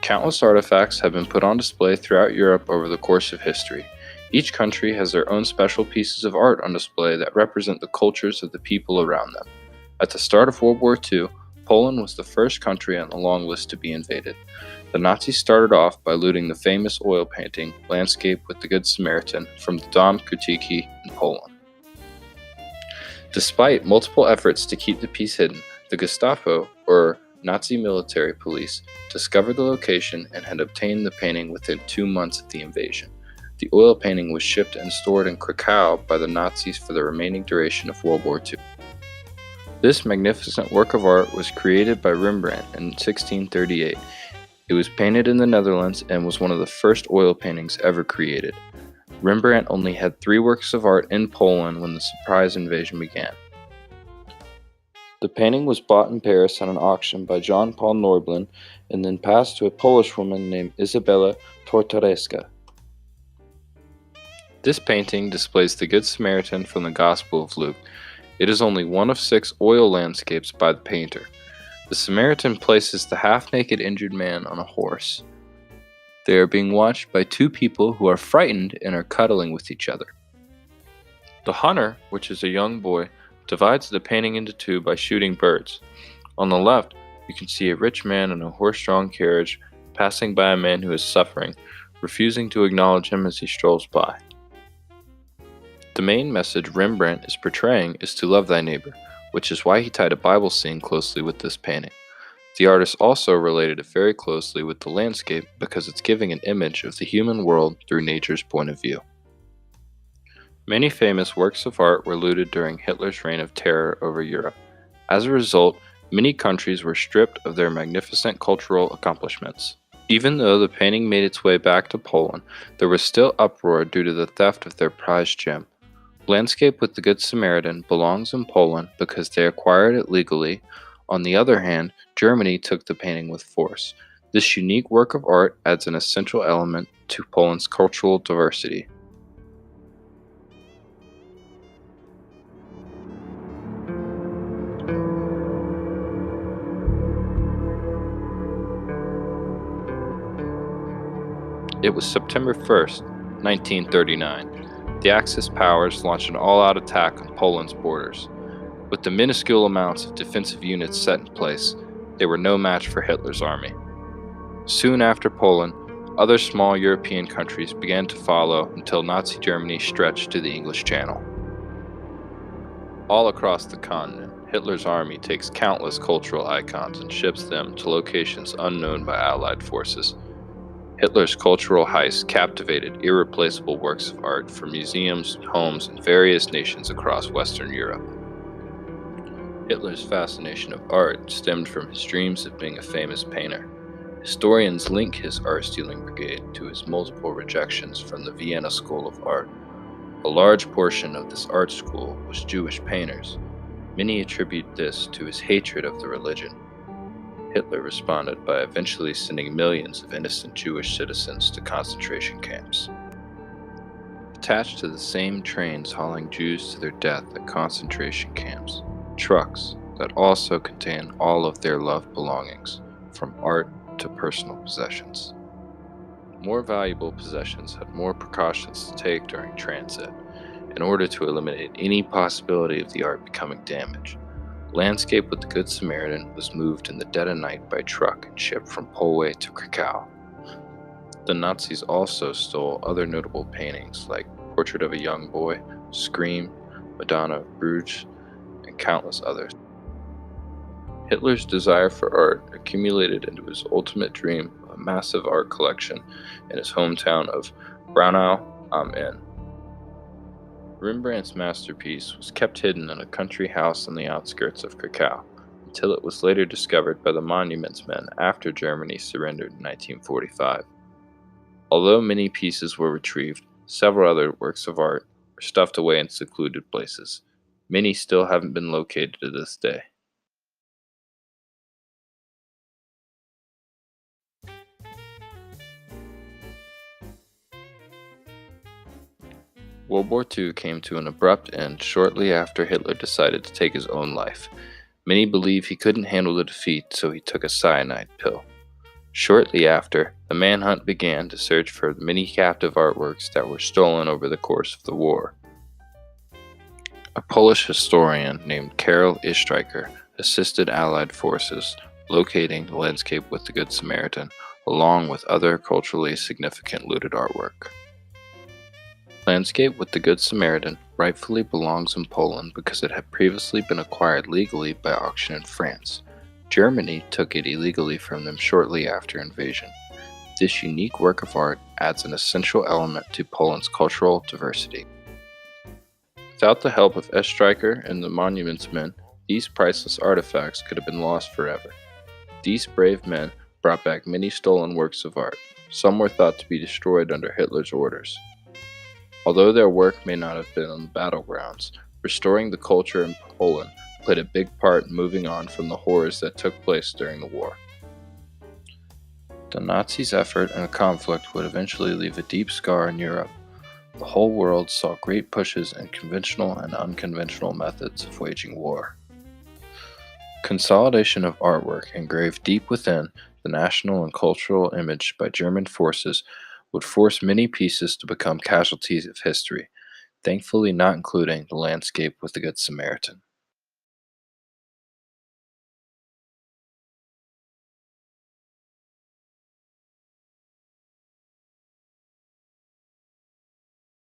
Countless artifacts have been put on display throughout Europe over the course of history. Each country has their own special pieces of art on display that represent the cultures of the people around them. At the start of World War II, Poland was the first country on the long list to be invaded. The Nazis started off by looting the famous oil painting, Landscape with the Good Samaritan, from the Dom Kutiki in Poland. Despite multiple efforts to keep the piece hidden, the Gestapo, or Nazi military police, discovered the location and had obtained the painting within 2 months of the invasion. The oil painting was shipped and stored in Krakow by the Nazis for the remaining duration of World War II. This magnificent work of art was created by Rembrandt in 1638. It was painted in the Netherlands and was one of the first oil paintings ever created. Rembrandt only had 3 works of art in Poland when the surprise invasion began. The painting was bought in Paris at an auction by John Paul Norblin and then passed to a Polish woman named Izabela Tortoreska. This painting displays the Good Samaritan from the Gospel of Luke. It is only one of 6 oil landscapes by the painter. The Samaritan places the half-naked injured man on a horse. They are being watched by 2 people who are frightened and are cuddling with each other. The hunter, which is a young boy, divides the painting into 2 by shooting birds. On the left, you can see a rich man in a horse-drawn carriage passing by a man who is suffering, refusing to acknowledge him as he strolls by. The main message Rembrandt is portraying is to love thy neighbor, which is why he tied a Bible scene closely with this painting. The artist also related it very closely with the landscape because it's giving an image of the human world through nature's point of view. Many famous works of art were looted during Hitler's reign of terror over Europe. As a result, many countries were stripped of their magnificent cultural accomplishments. Even though the painting made its way back to Poland, there was still uproar due to the theft of their prized gem. Landscape with the Good Samaritan belongs in Poland because they acquired it legally. On the other hand, Germany took the painting with force. This unique work of art adds an essential element to Poland's cultural diversity. It was September 1st, 1939. The Axis powers launched an all-out attack on Poland's borders. With the minuscule amounts of defensive units set in place, they were no match for Hitler's army. Soon after Poland, other small European countries began to follow until Nazi Germany stretched to the English Channel. All across the continent, Hitler's army takes countless cultural icons and ships them to locations unknown by Allied forces. Hitler's cultural heist captivated irreplaceable works of art from museums, homes, and various nations across Western Europe. Hitler's fascination of art stemmed from his dreams of being a famous painter. Historians link his art-stealing brigade to his multiple rejections from the Vienna School of Art. A large portion of this art school was Jewish painters. Many attribute this to his hatred of the religion. Hitler responded by eventually sending millions of innocent Jewish citizens to concentration camps. Attached to the same trains hauling Jews to their death at concentration camps, trucks that also contain all of their loved belongings, from art to personal possessions. More valuable possessions had more precautions to take during transit in order to eliminate any possibility of the art becoming damaged. Landscape with the Good Samaritan was moved in the dead of night by truck and shipped from Polway to Krakow. The Nazis also stole other notable paintings like Portrait of a Young Boy, Scream, Madonna of Bruges, and countless others. Hitler's desire for art accumulated into his ultimate dream of a massive art collection in his hometown of Braunau am Inn. Rembrandt's masterpiece was kept hidden in a country house on the outskirts of Krakow until it was later discovered by the Monuments Men after Germany surrendered in 1945. Although many pieces were retrieved, several other works of art were stuffed away in secluded places. Many still haven't been located to this day. World War II came to an abrupt end shortly after Hitler decided to take his own life. Many believe he couldn't handle the defeat, so he took a cyanide pill. Shortly after, the manhunt began to search for the many captive artworks that were stolen over the course of the war. A Polish historian named Karol Istryker assisted Allied forces locating the landscape with the Good Samaritan, along with other culturally significant looted artwork. Landscape with the Good Samaritan rightfully belongs in Poland because it had previously been acquired legally by auction in France. Germany took it illegally from them shortly after invasion. This unique work of art adds an essential element to Poland's cultural diversity. Without the help of S. Stryker and the Monuments Men, these priceless artifacts could have been lost forever. These brave men brought back many stolen works of art. Some were thought to be destroyed under Hitler's orders. Although their work may not have been on the battlegrounds, restoring the culture in Poland played a big part in moving on from the horrors that took place during the war. The Nazis' effort and conflict would eventually leave a deep scar in Europe. The whole world saw great pushes in conventional and unconventional methods of waging war. Consolidation of artwork engraved deep within the national and cultural image by German forces would force many pieces to become casualties of history, thankfully not including the landscape with the Good Samaritan.